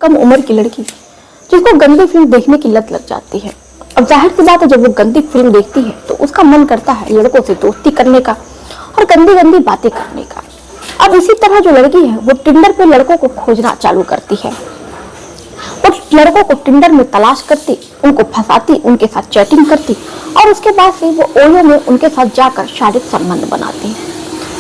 कम उम्र की लड़की जिसको गंदी फिल्म देखने की लत लग जाती है। अब जाहिर सी बात है, जब वो गंदी फिल्म देखती है तो उसका मन करता है लड़कों से दोस्ती करने का और गंदी गंदी बातें करने का। अब इसी तरह जो लड़की है वो टिंडर पे लड़कों को खोजना चालू करती है। वो लड़कों को टिंडर में तलाश करती, उनको फंसाती, उनके साथ चैटिंग करती और उसके बाद से वो ओयो में उनके साथ जाकर शारीरिक संबंध बनाती है।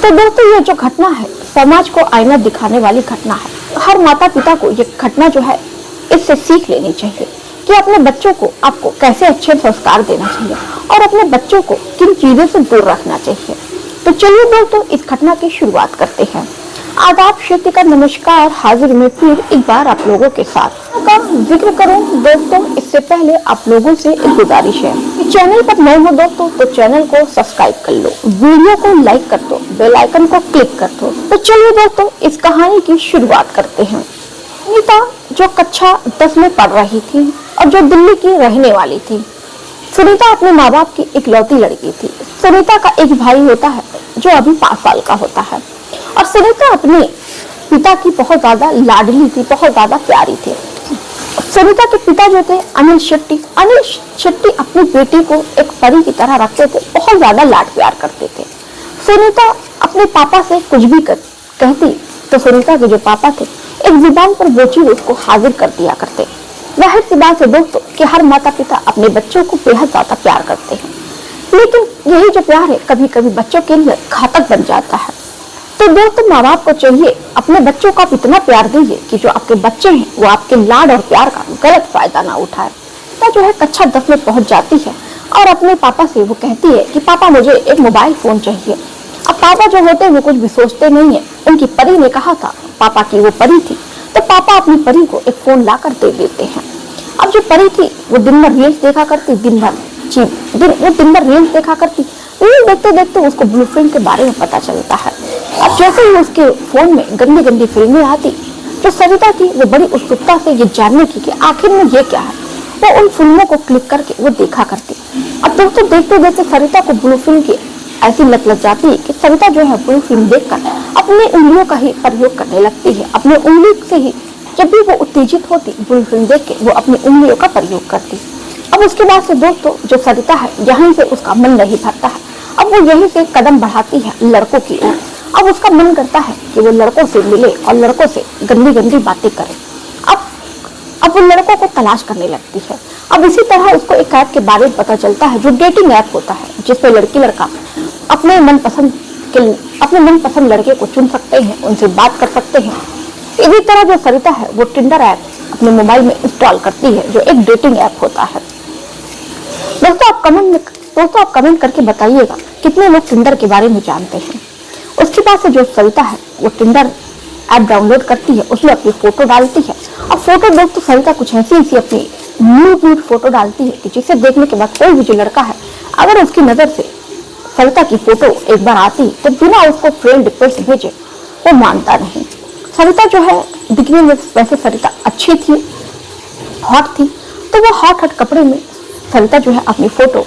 तो दोस्तों, ये जो घटना है समाज को आईना दिखाने वाली घटना है। हर माता पिता को ये घटना जो है इससे सीख लेनी चाहिए कि अपने बच्चों को आपको कैसे अच्छे संस्कार देना चाहिए और अपने बच्चों को किन चीजों से दूर रखना चाहिए। तो चलिए दोस्तों, इस घटना की शुरुआत करते हैं। आदाब, श्रुतिका नमस्कार, हाजिर में फिर एक बार आप लोगों के साथ का जिक्र करूं। दोस्तों, इससे पहले आप लोगों से एक गुजारिश है, चैनल पर नए हो दोस्तों तो चैनल को सब्सक्राइब कर लो, वीडियो को लाइक कर दो, बेल आइकन को क्लिक कर दो। तो चलिए दोस्तों, इस कहानी की शुरुआत करते हैं। सुनीता जो कक्षा 10 में पढ़ रही थी और जो दिल्ली की रहने वाली थी। सुनीता अपने माँ बाप की इकलौती लड़की थी। सुनीता का एक भाई होता है जो अभी 5 साल का होता है और सुनीता अपने पिता की बहुत ज्यादा लाडली थी, बहुत ज्यादा प्यारी थी। सुनीता के पिता जो थे अनिल शेट्टी अपनी बेटी को एक परी की तरह रखते थे, बहुत ज्यादा लाड प्यार करते थे। सुनीता अपने पापा से कुछ भी कहती तो सुनीता के जो पापा थे एक जुबान पर वो चीज उसको हाजिर कर दिया करते। जाहिर सी बात है दोस्तों कि हर माता पिता अपने बच्चों को बेहद ज्यादा प्यार करते हैं, लेकिन यही जो प्यार है कभी कभी बच्चों के लिए घातक बन जाता है। तो दोस्तों, माँ बाप को चाहिए अपने बच्चों को आप इतना प्यार दीजिए कि जो आपके बच्चे हैं वो आपके लाड और प्यार का गलत फायदा ना उठाए। तो जो है कक्षा 10 में पहुंच जाती है और अपने पापा से वो कहती है कि पापा मुझे एक मोबाइल फोन चाहिए। अब पापा जो होते हैं वो कुछ भी सोचते नहीं है। उनकी परी ने कहा था पापा की वो परी थी, तो पापा अपनी परी को एक फोन ला कर दे देते हैं। अब जो परी थी वो दिन भर रील्स देखा करती, दिन भर रील्स देखा करती। रील्स देखते देखते उसको ब्लूप्रिंट के बारे में पता चलता है। अब जैसे ही उसके फोन में गंदी गंदी फिल्में आती, जो सरिता थी वो बड़ी उत्सुकता से ये जानने की कि आखिर में ये क्या है, वो उन फिल्मों को क्लिक करके वो देखा करती। अब दोस्तों, देखते देखते सरिता को ब्लू फिल्म की ऐसी लत लग जाती है कि सरिता जो है ब्लू फिल्म देखकर अपनी उंगलियों का ही प्रयोग करने लगती है। अपने उंगली से ही जब भी वो उत्तेजित होती ब्लू फिल्म देख के वो अपनी उंगलियों का प्रयोग करती। अब उसके बाद से दोस्तों जो सरिता है यहीं से उसका मन नहीं भरता है। अब वो यहीं से कदम बढ़ाती है लड़कों की ओर। अब उसका मन करता है कि वो लड़कों से मिले और लड़कों से गंदी गंदी बातें करे। अब वो लड़कों को तलाश करने लगती है। अब इसी तरह उसको एक ऐप के बारे में पता चलता है जो डेटिंग ऐप होता है, जिसपे लड़की लड़का अपने मनपसंद लड़के को चुन सकते हैं, उनसे बात कर सकते हैं। इसी तरह जो सरिता है वो टिंडर ऐप अपने मोबाइल में इंस्टॉल करती है, जो एक डेटिंग ऐप होता है। दोस्तों आप कमेंट करके बताइएगा कितने लोग टिंडर के बारे में जानते हैं। उसके बाद से जो सरिता है वो टिंडर ऐप डाउनलोड करती है, उसमें अपनी फोटो डालती है। और फोटो दोस्तों सरिता कुछ ऐसी अपनी न्यूड फोटो डालती है कि जिसे देखने के बाद कोई भी जो लड़का है अगर उसकी नजर से सरिता की फोटो एक बार आती तो बिना उसको फ्रेंड रिक्वेस्ट भेजे वो मानता नहीं। सरिता जो है दिखने में वैसे सरिता अच्छी थी, हॉट थी, तो वो हॉट कपड़े में सरिता जो है अपनी फोटो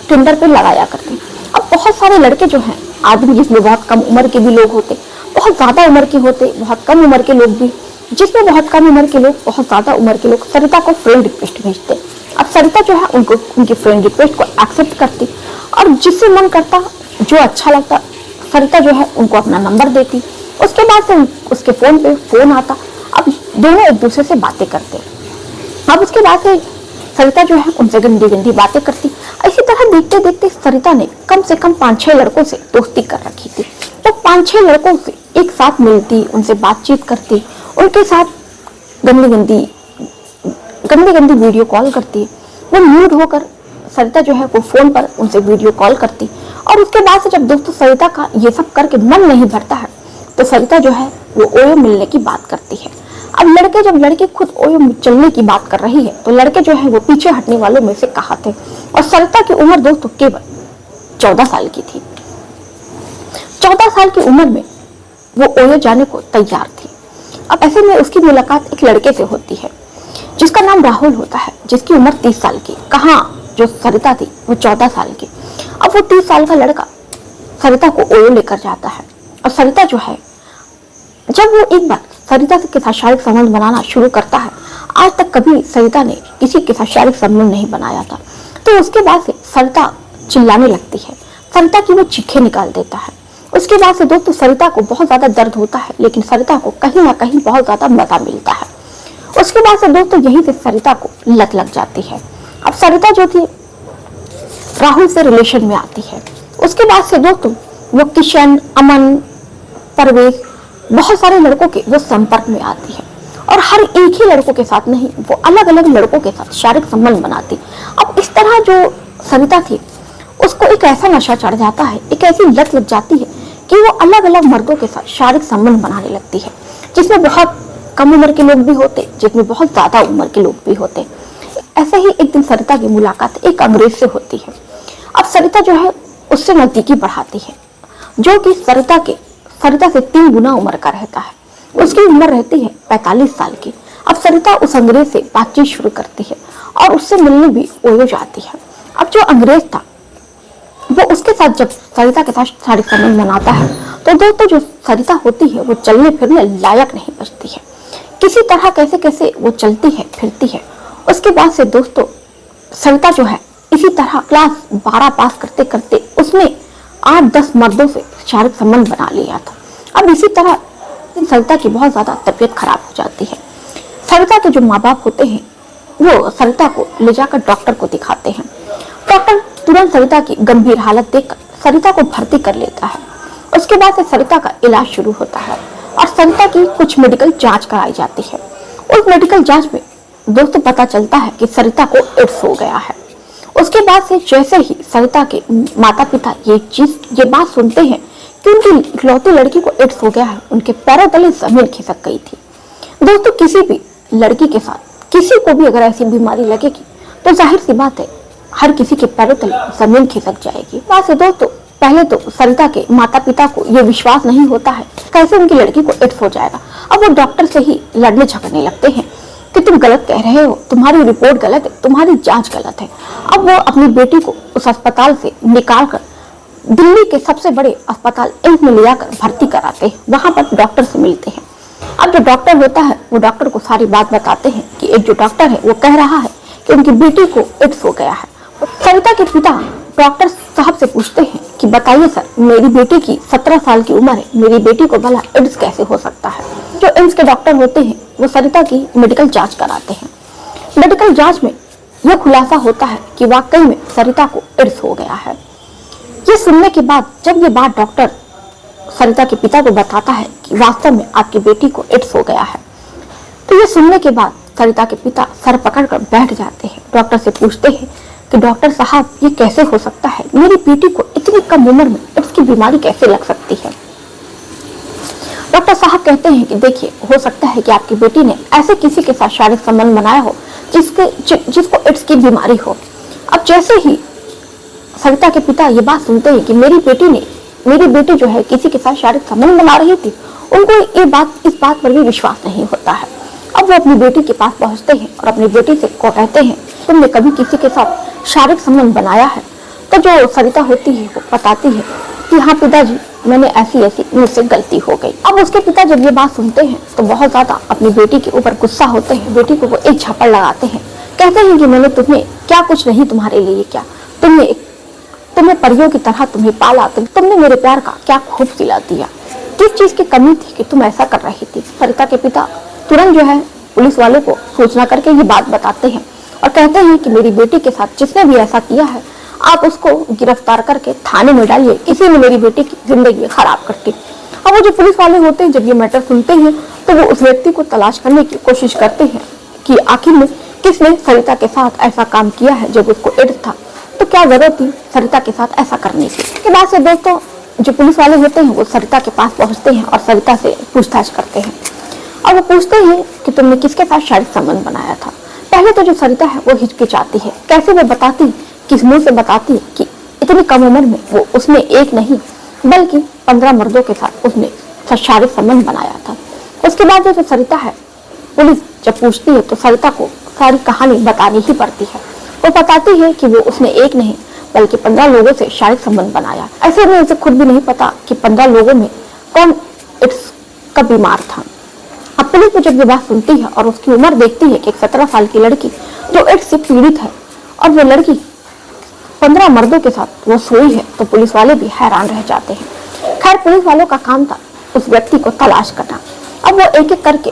टिंडर पे लगाया करती। अब बहुत सारे लड़के जो हैं आदमी, जिसमें बहुत कम उम्र के भी लोग होते, बहुत ज्यादा उम्र के होते, बहुत कम उम्र के लोग भी, जिसमें बहुत कम उम्र के लोग, बहुत ज्यादा उम्र के लोग सरिता को फ्रेंड रिक्वेस्ट भेजते। अब सरिता जो है उनको उनकी फ्रेंड रिक्वेस्ट को एक्सेप्ट करती और जिससे मन करता, जो अच्छा लगता, सरिता जो है उनको अपना नंबर देती। उसके बाद से उसके फोन पे फोन आता। अब दोनों एक दूसरे से बातें करते। अब उसके बाद से सरिता जो है उनसे गंदी गंदी बातें करती। इसी तरह देखते देखते सरिता ने कम से कम 5-6 लड़कों से दोस्ती कर रखी थी। तो 5-6 लड़कों से एक साथ मिलती, उनसे बातचीत करती, उनके साथ गंदी गंदी वीडियो कॉल करती। वो न्यूड होकर सरिता जो है वो फोन पर उनसे वीडियो कॉल करती। और उसके बाद से जब दोस्तों सरिता का ये सब करके मन नहीं भरता है तो सरिता जो है वो ओयो मिलने की बात करती है। अब जब लड़के खुद ओयो चलने की बात कर रही है तो लड़के जो है वो पीछे हटने वालों में से कहा थे। और सरिता की उम्र दोस्तों केवल 14 साल की थी। 14 साल की उम्र में वो ओयो जाने को तैयार थी। अब ऐसे में उसकी मुलाकात एक लड़के से होती है जिसका नाम राहुल होता है, जिसकी उम्र 30 साल की। कहाँ जो सरिता थी वो 14 साल की। अब वो 30 साल का लड़का सरिता को ओयो लेकर जाता है। और सरिता जो है जब वो एक बार सरिता के साथ शारीरिक संबंध बनाना शुरू करता है, आज तक कभी सरिता ने किसी के साथ शारीरिक संबंध नहीं बनाया था। तो उसके बाद से सरिता चिल्लाने लगती है, सरिता की वो चीखें निकाल देता है। उसके बाद से दोस्तों सरिता को बहुत ज्यादा दर्द होता है, लेकिन सरिता को कहीं ना कहीं बहुत ज्यादा मजा मिलता है। उसके बाद से दोस्तों यहीं से सरिता को लत लग जाती है। अब सरिता जो थी राहुल से रिलेशन में आती है। उसके बाद से दोस्तों वो किशन, अमन, परवेश, बहुत सारे लड़कों के वो संपर्क में आती है और हर एक ही लड़कों के साथ नहीं, वो अलग अलग लड़कों के साथ शारीरिक संबंध बनाती। अब इस तरह जो सरिता थी उसको एक ऐसा नशा चढ़ जाता है, एक ऐसी लत लग जाती है कि वो अलग अलग मर्दों के साथ शारीरिक संबंध बनाने लगती है, जिसमें बहुत कम उम्र के लोग भी होते, जिसमें बहुत ज्यादा उम्र के लोग भी होते। ऐसे ही एक दिन सरिता की मुलाकात एक अंग्रेज से होती है। अब सरिता जो है उससे नजदीकी बढ़ाती है, जो कि सरिता से 3 गुना उम्र का रहता है। उसकी उम्र रहती है 45 साल की। अब सरिता उस अंग्रेज से बातचीत शुरू करती है और उससे मिलने भी ओयो जाती है। अब जो अंग्रेज था वो उसके साथ जब सरिता के साथ शारीरिक संबंध बनाता है तो दोस्तों जो सरिता होती है वो चलने फिरने लायक नहीं बचती है। किसी तरह कैसे कैसे वो चलती है फिरती है। उसके बाद से दोस्तों सरिता जो है इसी तरह क्लास 12 पास करते करते उसने 8-10 मर्दों से शारीरिक संबंध बना लिया था। अब इसी तरह सरिता की बहुत ज्यादा तबीयत खराब हो जाती है। सरिता के जो माँ बाप होते हैं वो सरिता को ले जाकर डॉक्टर को दिखाते हैं। डॉक्टर तुरंत सरिता की गंभीर हालत देखकर सरिता को भर्ती कर लेता है। उसके बाद से सरिता का इलाज शुरू होता है और सरिता की कुछ मेडिकल जांच कराई जाती है। उस मेडिकल जांच में दोस्तों पता चलता है कि सरिता को एड्स हो गया है। उसके बाद से जैसे ही सरिता के माता पिता ये बात सुनते हैं कि उनकी इकलौती लड़की को एड्स हो गया है, उनके पैरों तले जमीन खिसक गई थी। दोस्तों किसी भी लड़की के साथ किसी को भी अगर ऐसी बीमारी लगेगी तो जाहिर सी बात है हर किसी के पैरों तले जमीन खिसक जाएगी। वहां से दोस्तों पहले तो सरिता के माता पिता को ये विश्वास नहीं होता है कैसे उनकी लड़की को एड्स हो जाएगा। अब वो डॉक्टर से ही लड़ने झगड़ने लगते हैं कि तुम गलत कह रहे हो, तुम्हारी रिपोर्ट गलत है, तुम्हारी जांच गलत है। अब वो अपनी बेटी को उस अस्पताल से निकाल कर दिल्ली के सबसे बड़े अस्पताल एम्स में ले जाकर भर्ती कराते हैं। वहां पर डॉक्टर से मिलते हैं। अब जो डॉक्टर होता है वो डॉक्टर को सारी बात बताते हैं कि एक जो डॉक्टर है वो कह रहा है कि उनकी बेटी को एड्स हो गया है। सरिता के पिता डॉक्टर साहब से पूछते हैं कि बताइए सर, मेरी बेटी की 17 साल की उम्र है, मेरी बेटी को भला एड्स कैसे हो सकता है। जो एम्स के डॉक्टर होते हैं वो सरिता की मेडिकल जांच कराते हैं। मेडिकल जांच में यह खुलासा होता है कि वाकई में सरिता को एड्स हो गया है। ये सुनने के बाद जब ये बात डॉक्टर सरिता के पिता को बताता है कि वास्तव में आपकी बेटी को एड्स हो गया है, तो ये सुनने के बाद सरिता के पिता सर पकड़कर बैठ जाते हैं। डॉक्टर से पूछते हैं कि डॉक्टर साहब ये कैसे हो सकता है, मेरी बेटी को इतनी कम उम्र में एड्स की बीमारी कैसे लग सकती है। डॉक्टर साहब कहते हैं कि देखिए, हो सकता है कि आपकी बेटी ने ऐसे किसी के साथ शारीरिक संबंध बनाया हो जिसको एड्स की बीमारी हो। अब जैसे ही सरिता के पिता ये बात सुनते हैं कि मेरी बेटी जो है किसी के साथ शारीरिक संबंध बना रही थी, उनको इस बात पर भी विश्वास नहीं होता है। अब वो अपनी बेटी के पास पहुंचते हैं और अपनी बेटी से को कहते हैं तुमने कभी किसी के साथ शारीरिक संबंध बनाया है। तो जो सरिता होती है वो बताती है कि हाँ पिताजी, मैंने ऐसी मुझसे गलती हो गई। अब उसके पिता जब ये बात सुनते हैं तो बहुत ज्यादा अपनी बेटी के ऊपर गुस्सा होते हैं। बेटी को वो एक झपड़ लगाते हैं, कहते हैं कि मैंने तुम्हें क्या कुछ नहीं तुम्हारे लिए क्या, तुम्हें परियों की तरह तुम्हें पाला, तुमने मेरे प्यार का क्या खूब सिला दिया, किस चीज की कमी थी कि तुम ऐसा कर रही थी। सरिता के पिता तुरंत जो है पुलिस वालों को सूचना करके ये बात बताते हैं और कहते हैं कि मेरी बेटी के साथ जिसने भी ऐसा किया है आप उसको गिरफ्तार करके थाने में डालिए, किसी ने मेरी बेटी की जिंदगी खराब कर दी। अब वो जो पुलिस वाले होते हैं जब ये मैटर सुनते हैं तो वो उस व्यक्ति को तलाश करने की कोशिश करते हैं कि आखिर में किसने सरिता के साथ ऐसा काम किया है जब उसको एड्स था, तो क्या जरूरत थी सरिता के साथ ऐसा करने की। इसके बाद से दोस्तों जो पुलिस वाले होते हैं वो सरिता के पास पहुंचते हैं और सरिता से पूछताछ करते हैं और वो पूछते हैं कि तुमने किसके साथ शारीरिक संबंध बनाया था। पहले तो जो सरिता है वो हिचकिचाती है, कैसे वो बताती, किस मुंह से बताती कि इतनी कम उम्र में वो उसने एक नहीं बल्कि 15 मर्दों के साथ उसने शारीरिक संबंध बनाया था। उसके बाद जो सरिता है, पुलिस जब पूछती है तो सरिता को सारी कहानी बतानी ही पड़ती है। वो बताती है कि वो उसने एक नहीं बल्कि 15 लोगों से शारीरिक संबंध बनाया। ऐसे में उसे खुद भी नहीं पता कि 15 लोगों में कौन एड्स का बीमार था। अब पुलिस जब ये बात सुनती है और उसकी उम्र देखती है कि एक 17 साल की लड़की जो एड्स से पीड़ित है और वो लड़की 15 मर्दों के साथ वो सोई है, तो पुलिस वाले भी हैरान रह जाते हैं। खैर, पुलिस वालों का काम था उस व्यक्ति को तलाश करना। अब वो एक एक करके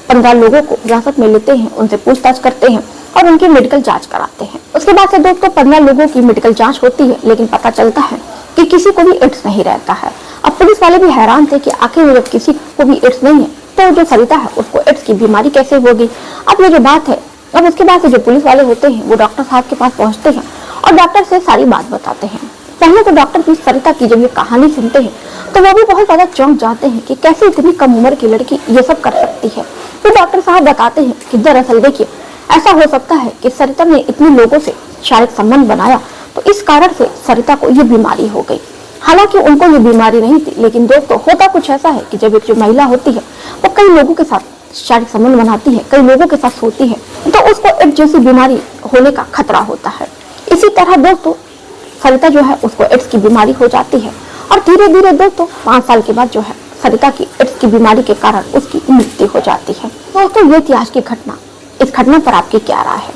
15 लोगों को हिरासत में लेते हैं, उनसे पूछताछ करते हैं और उनकी मेडिकल जांच कराते हैं। उसके बाद से दोस्तों 15 लोगों की मेडिकल जांच होती है, लेकिन पता चलता है कि किसी को भी एड्स नहीं रहता है। अब पुलिस वाले भी हैरान थे कि आखिर जब किसी को भी एड्स नहीं है तो जो सरिता है उसको एड्स की बीमारी कैसे होगी। अब ये जो बात है, अब उसके बाद से जो पुलिस वाले होते हैं वो डॉक्टर साहब के पास पहुंचते हैं और डॉक्टर से सारी बात बताते हैं। पहले तो डॉक्टर भी सरिता की जब ये कहानी सुनते हैं तो वो भी बहुत ज्यादा चौंक जाते हैं कि कैसे इतनी कम उम्र की लड़की ये सब कर सकती है। फिर डॉक्टर साहब बताते हैं कि दरअसल देखिए, ऐसा हो सकता है कि सरिता ने इतने लोगों से शारीरिक संबंध बनाया तो इस कारण से सरिता को ये बीमारी हो गई। हालांकि उनको ये बीमारी नहीं थी, लेकिन दोस्तों होता कुछ ऐसा है कि जब एक जो महिला होती है वो कई लोगों के साथ शारीरिक संबंध बनाती है, कई लोगों के साथ सोती है, तो उसको एड्स जैसी बीमारी होने का खतरा होता है। इसी तरह दोस्तों सरिता जो है उसको एड्स की बीमारी हो जाती है और धीरे धीरे दोस्तों 5 साल के बाद जो है सरिता की एड्स की बीमारी के कारण उसकी मृत्यु हो जाती है। दोस्तों ये थी आज की घटना। इस घटना पर आपकी क्या राय है?